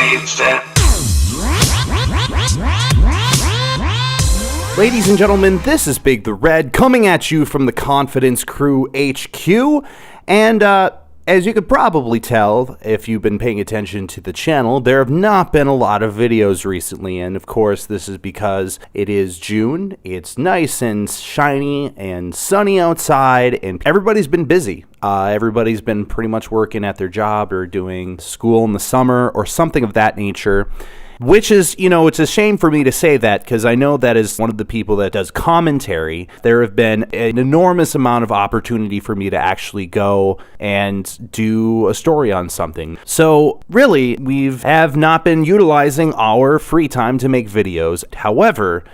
waves it. Ladies and gentlemen, this is Big the Red coming at you from the Confidence Crew HQ, and as you could probably tell if you've been paying attention to the channel, there have not been a lot of videos recently, and of course this is because it is June, it's nice and shiny and sunny outside, and everybody's been busy. Everybody's been pretty much working at their job or doing school in the summer or something of that nature. Which is, it's a shame for me to say that because I know that as one of the people that does commentary, there have been an enormous amount of opportunity for me to actually go and do a story on something. So really, we have not been utilizing our free time to make videos. However,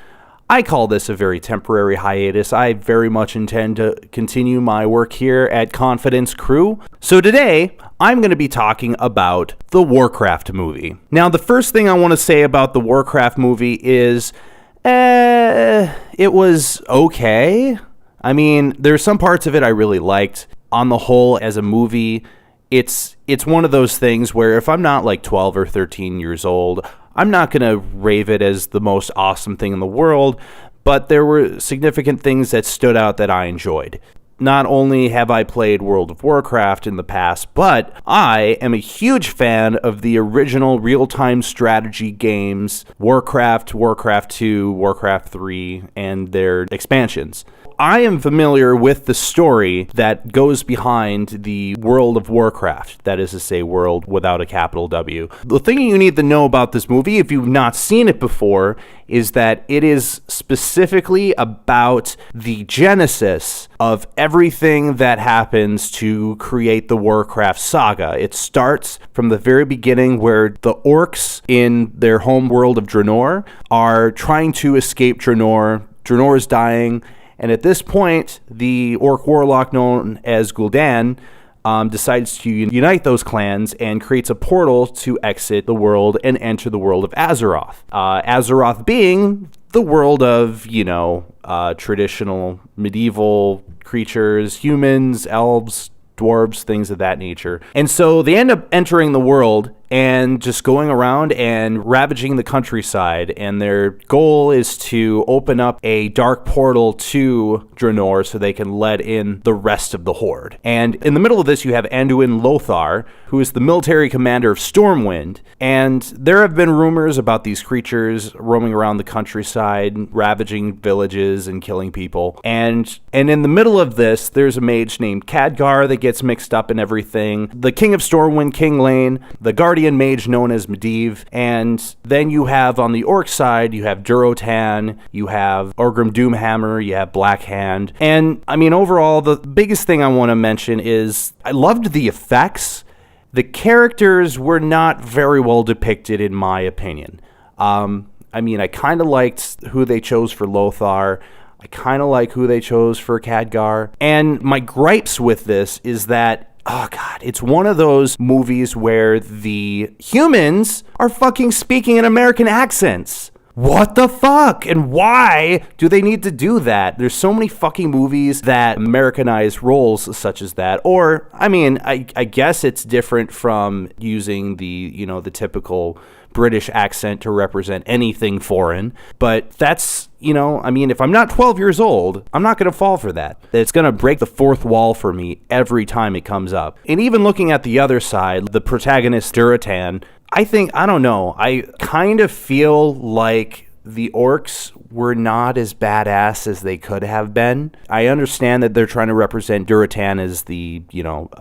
I call this a very temporary hiatus. I very much intend to continue my work here at Confidence Crew. So today, I'm going to be talking about the WARCRAFT movie. Now, the first thing I want to say about the WARCRAFT movie is, it was okay. I mean, there's some parts of it I really liked. On the whole, as a movie, it's one of those things where if I'm not like 12 or 13 years old, I'm not going to rave it as the most awesome thing in the world, but there were significant things that stood out that I enjoyed. Not only have I played World of Warcraft in the past, but I am a huge fan of the original real-time strategy games, Warcraft, Warcraft 2, Warcraft 3, and their expansions. I am familiar with the story that goes behind the World of Warcraft, that is to say, world without a capital W. The thing you need to know about this movie, if you've not seen it before, is that it is specifically about the genesis of everything that happens to create the Warcraft saga. It starts from the very beginning where the orcs in their home world of Draenor are trying to escape Draenor. Draenor is dying. And at this point, the orc warlock known as Gul'dan decides to unite those clans and creates a portal to exit the world and enter the world of Azeroth. Azeroth being the world of, traditional medieval creatures, humans, elves, dwarves, things of that nature. And so they end up entering the world and just going around and ravaging the countryside. And their goal is to open up a dark portal to Draenor so they can let in the rest of the Horde. And in the middle of this, you have Anduin Lothar, who is the military commander of Stormwind. And there have been rumors about these creatures roaming around the countryside, ravaging villages and killing people. And in the middle of this, there's a mage named Khadgar that gets mixed up in everything. The King of Stormwind, King Lane, the Guardian mage known as Medivh, and then you have on the orc side, you have Durotan, you have Orgrim Doomhammer, you have Black Hand. And I mean, overall, the biggest thing I want to mention is I loved the effects. The characters were not very well depicted, in my opinion. I kind of liked who they chose for Lothar. I kind of like who they chose for Khadgar. And my gripes with this is that it's one of those movies where the humans are fucking speaking in American accents. What the fuck? And why do they need to do that? There's so many fucking movies that Americanize roles such as that. Or, I guess it's different from using the typical British accent to represent anything foreign. But that's, if I'm not 12 years old, I'm not going to fall for that. It's going to break the fourth wall for me every time it comes up. And even looking at the other side, the protagonist Durotan, I kind of feel like the orcs were not as badass as they could have been. I understand that they're trying to represent Durotan as the,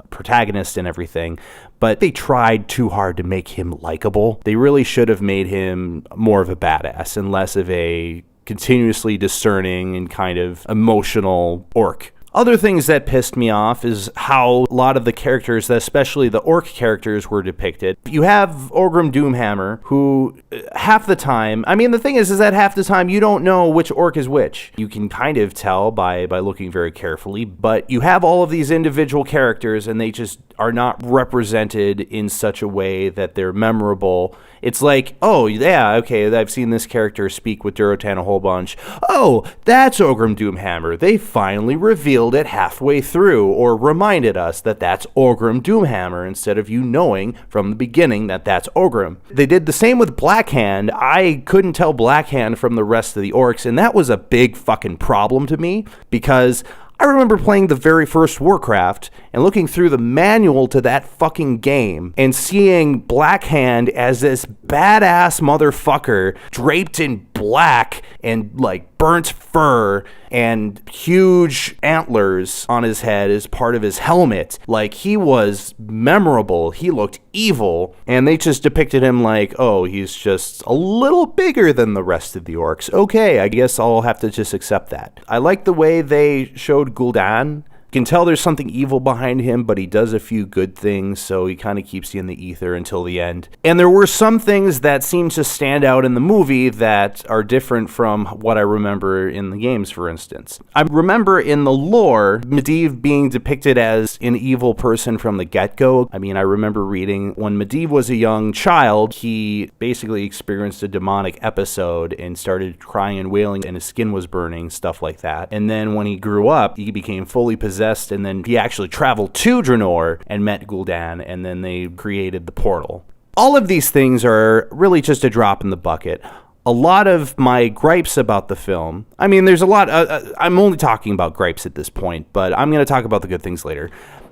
protagonist and everything, but they tried too hard to make him likable. They really should have made him more of a badass and less of a continuously discerning and kind of emotional orc. Other things that pissed me off is how a lot of the characters, especially the orc characters, were depicted. You have Orgrim Doomhammer, who half the time, the thing is that half the time you don't know which orc is which. You can kind of tell by looking very carefully, but you have all of these individual characters and they just are not represented in such a way that they're memorable. It's like, oh, yeah, okay, I've seen this character speak with Durotan a whole bunch. Oh, that's Orgrim Doomhammer. They finally revealed it halfway through, or reminded us that that's Orgrim Doomhammer, instead of you knowing from the beginning that that's Orgrim. They did the same with Blackhand. I couldn't tell Blackhand from the rest of the orcs, and that was a big fucking problem to me, because I remember playing the very first Warcraft and looking through the manual to that fucking game and seeing Blackhand as this badass motherfucker draped in black and like burnt fur and huge antlers on his head as part of his helmet. Like, he was memorable. He looked evil. And they just depicted him like, oh, he's just a little bigger than the rest of the orcs. Okay, I guess I'll have to just accept that. I like the way they showed Gul'dan. You can tell there's something evil behind him, but he does a few good things, so he kind of keeps you in the ether until the end. And there were some things that seem to stand out in the movie that are different from what I remember in the games, for instance. I remember in the lore, Medivh being depicted as an evil person from the get-go. I mean, I remember reading when Medivh was a young child, he basically experienced a demonic episode and started crying and wailing, and his skin was burning, stuff like that. And then when he grew up, he became fully possessed, and then he actually traveled to Draenor and met Gul'dan, and then they created the portal. All of these things are really just a drop in the bucket. A lot of my gripes about the film, I mean, there's a lot, I'm only talking about gripes at this point, but I'm going to talk about the good things later.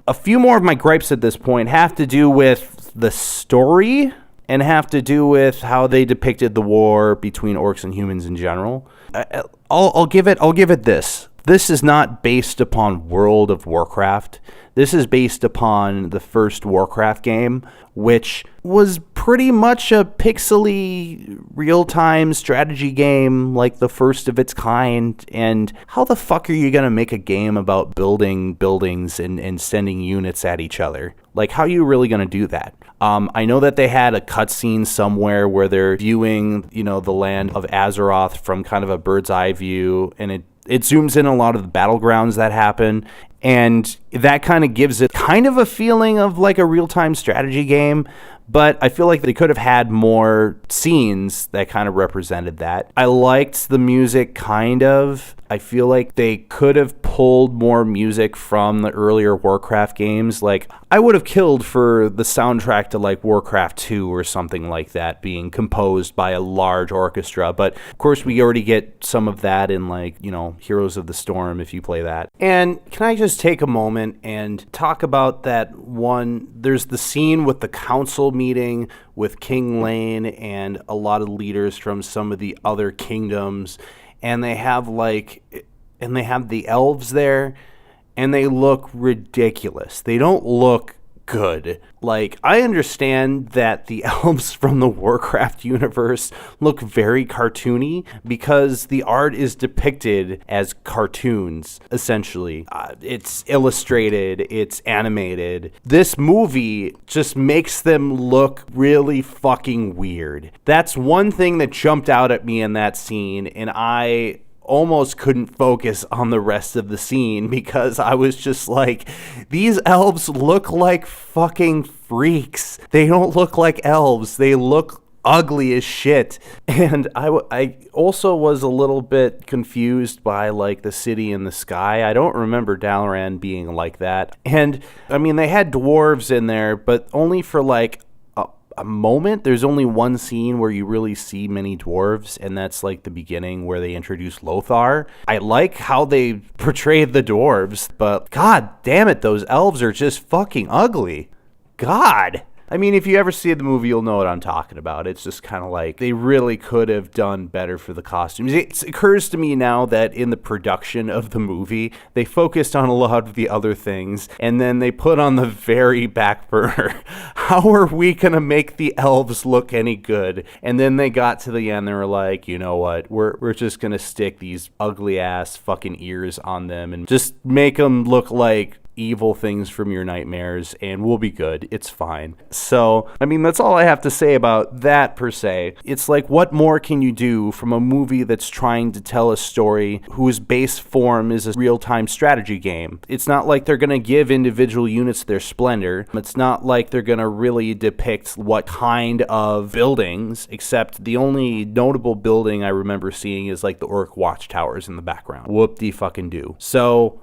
A few more of my gripes at this point have to do with the story and have to do with how they depicted the war between orcs and humans in general. I'll give it this. This is not based upon World of Warcraft. This is based upon the first Warcraft game, which was pretty much a pixely real-time strategy game like the first of its kind. And how the fuck are you going to make a game about building buildings and sending units at each other? Like, how are you really going to do that? I know that they had a cutscene somewhere where they're viewing, the land of Azeroth from kind of a bird's eye view, and it zooms in a lot of the battlegrounds that happen, and that kind of gives it kind of a feeling of like a real-time strategy game, but I feel like they could have had more scenes that kind of represented that. I liked the music, kind of. I feel like they could have pulled more music from the earlier Warcraft games. Like, I would have killed for the soundtrack to like Warcraft 2 or something like that being composed by a large orchestra. But of course, we already get some of that in like, Heroes of the Storm if you play that. And can I just take a moment and talk about that one? There's the scene with the council meeting with King Lane and a lot of leaders from some of the other kingdoms. And they have the elves there, and they look ridiculous. They don't look good. Like, I understand that the elves from the Warcraft universe look very cartoony because the art is depicted as cartoons, essentially. It's illustrated, it's animated. This movie just makes them look really fucking weird. That's one thing that jumped out at me in that scene, and I almost couldn't focus on the rest of the scene because I was just like, these elves look like fucking freaks. They don't look like elves. They look ugly as shit. And I also was a little bit confused by like the city in the sky. I don't remember Dalaran being like that. And I mean, they had dwarves in there, but only for like a moment. There's only one scene where you really see many dwarves, and that's like the beginning where they introduce Lothar. I like how they portrayed the dwarves, but god damn it, those elves are just fucking ugly. God. I mean, if you ever see the movie, you'll know what I'm talking about. It's just kind of like they really could have done better for the costumes. It occurs to me now that in the production of the movie, they focused on a lot of the other things, and then they put on the very back burner, how are we going to make the elves look any good? And then they got to the end, they were like, you know what, we're just going to stick these ugly-ass fucking ears on them and just make them look like evil things from your nightmares, and we'll be good. It's fine. So, I mean, that's all I have to say about that per se. It's like, what more can you do from a movie that's trying to tell a story whose base form is a real-time strategy game? It's not like they're going to give individual units their splendor. It's not like they're going to really depict what kind of buildings, except the only notable building I remember seeing is like the Orc watchtowers in the background. Whoop-de-fucking-do. So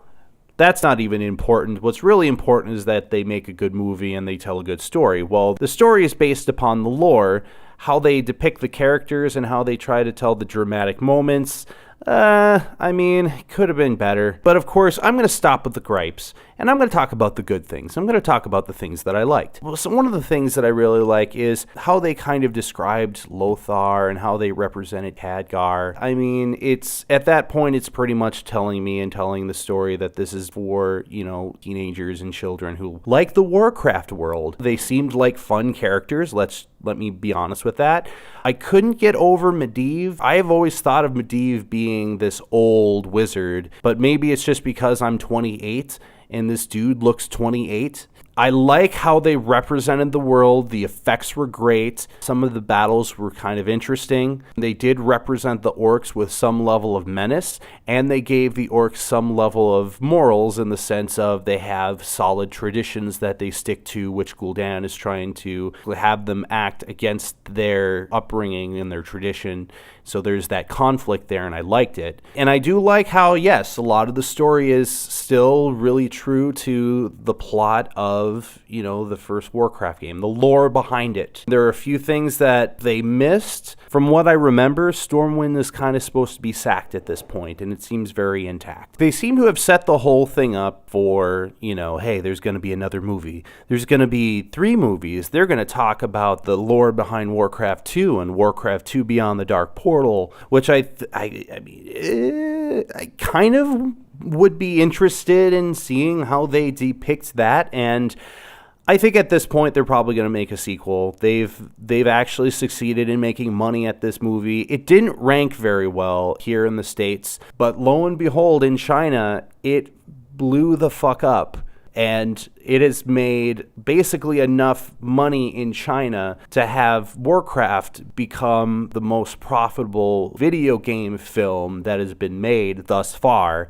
that's not even important. What's really important is that they make a good movie and they tell a good story. Well, the story is based upon the lore, how they depict the characters and how they try to tell the dramatic moments. I mean, it could have been better. But of course, I'm going to stop with the gripes, and I'm going to talk about the good things. I'm going to talk about the things that I liked. Well, so one of the things that I really like is how they kind of described Lothar and how they represented Khadgar. I mean, it's at that point, it's pretty much telling me and telling the story that this is for, teenagers and children who like the Warcraft world. They seemed like fun characters. Let me be honest with that. I couldn't get over Medivh. I have always thought of Medivh being this old wizard, but maybe it's just because I'm 28 and this dude looks 28. I like how they represented the world. The effects were great. Some of the battles were kind of interesting. They did represent the orcs with some level of menace, and they gave the orcs some level of morals in the sense of they have solid traditions that they stick to, which Gul'dan is trying to have them act against their upbringing and their tradition. So there's that conflict there, and I liked it. And I do like how, yes, a lot of the story is still really true to the plot of, the first Warcraft game, the lore behind it. There are a few things that they missed. From what I remember, Stormwind is kind of supposed to be sacked at this point, and it seems very intact. They seem to have set the whole thing up for, hey, there's going to be another movie. There's going to be 3 movies. They're going to talk about the lore behind Warcraft 2 and Warcraft 2 Beyond the Dark Portal, which I kind of would be interested in seeing how they depict that, and I think at this point they're probably going to make a sequel. They've actually succeeded in making money at this movie. It didn't rank very well here in the States, but lo and behold, in China, it blew the fuck up. And it has made basically enough money in China to have Warcraft become the most profitable video game film that has been made thus far.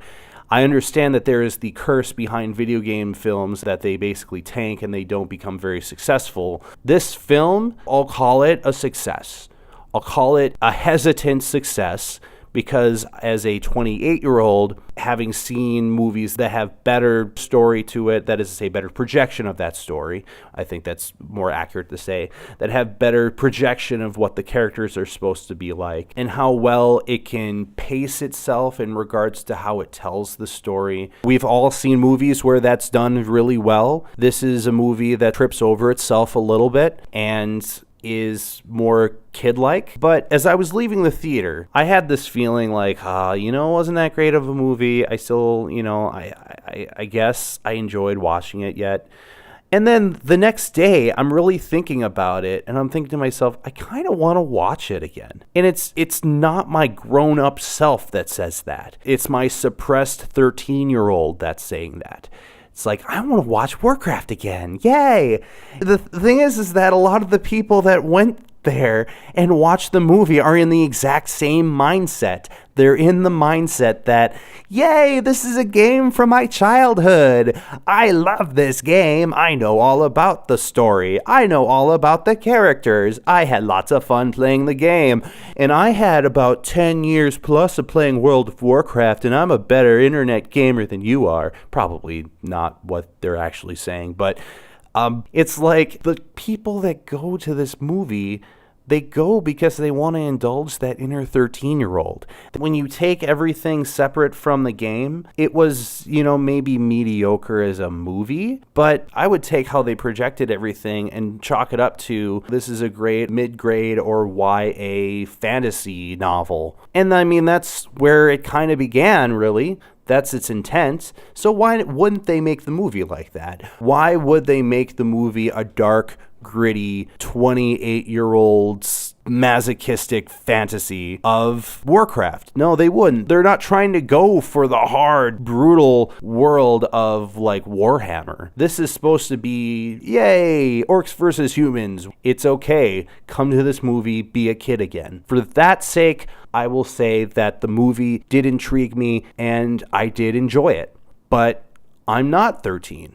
I understand that there is the curse behind video game films that they basically tank and they don't become very successful. This film, I'll call it a success. I'll call it a hesitant success, because as a 28-year-old, having seen movies that have better story to it, that is to say, better projection of that story, I think that's more accurate to say, that have better projection of what the characters are supposed to be like, and how well it can pace itself in regards to how it tells the story. We've all seen movies where that's done really well. This is a movie that trips over itself a little bit, and is more kid-like. But as I was leaving the theater, I had this feeling like, wasn't that great of a movie. I still, I guess I enjoyed watching it yet. And then the next day, I'm really thinking about it, and I'm thinking to myself, I kind of want to watch it again. And it's not my grown-up self that says that. It's my suppressed 13-year-old that's saying that. It's like, I want to watch Warcraft again. Yay! The thing is that a lot of the people that went there and watched the movie are in the exact same mindset. They're in the mindset that, yay, this is a game from my childhood. I love this game. I know all about the story. I know all about the characters. I had lots of fun playing the game. And I had about 10 years plus of playing World of Warcraft, and I'm a better internet gamer than you are. Probably not what they're actually saying, but it's like the people that go to this movie, they go because they want to indulge that inner 13-year-old. When you take everything separate from the game, it was, maybe mediocre as a movie, but I would take how they projected everything and chalk it up to, this is a great mid-grade or YA fantasy novel. And I mean, that's where it kind of began, really. That's its intent. So why wouldn't they make the movie like that? Why would they make the movie a dark, gritty, 28-year-old's masochistic fantasy of Warcraft. No, they wouldn't. They're not trying to go for the hard, brutal world of like Warhammer. This is supposed to be, yay, orcs versus humans. It's okay. Come to this movie, be a kid again. For that sake, I will say that the movie did intrigue me and I did enjoy it. But I'm not 13.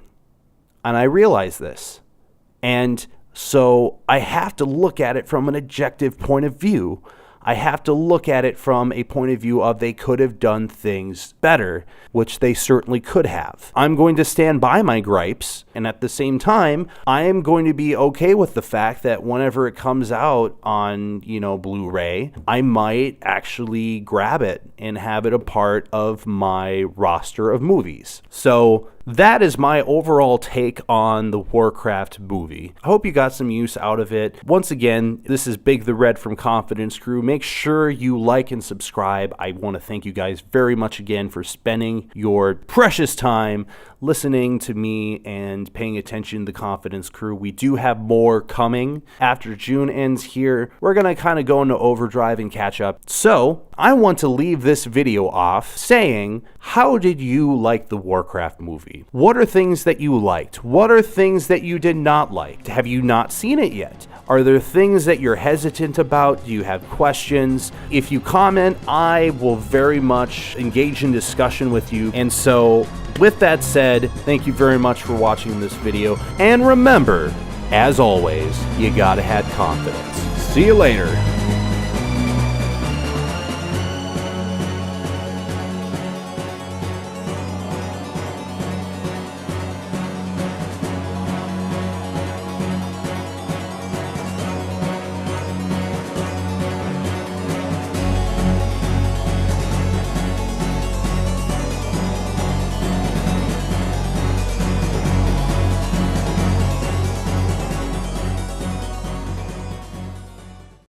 And I realize this. And so I have to look at it from an objective point of view. I have to look at it from a point of view of they could have done things better, which they certainly could have. I'm going to stand by my gripes, and at the same time, I am going to be okay with the fact that whenever it comes out on, Blu-ray, I might actually grab it and have it a part of my roster of movies. So that is my overall take on the Warcraft movie. I hope you got some use out of it. Once again, this is Big the Red from Confidence Crew. Make sure you like and subscribe. I want to thank you guys very much again for spending your precious time listening to me and paying attention to the Confidence Crew. We do have more coming. After June ends here, we're going to kind of go into overdrive and catch up. So I want to leave this video off saying, how did you like the Warcraft movie? What are things that you liked? What are things that you did not like? Have you not seen it yet? Are there things that you're hesitant about? Do you have questions? If you comment, I will very much engage in discussion with you. And so, with that said, thank you very much for watching this video. And remember, as always, you gotta have confidence. See you later.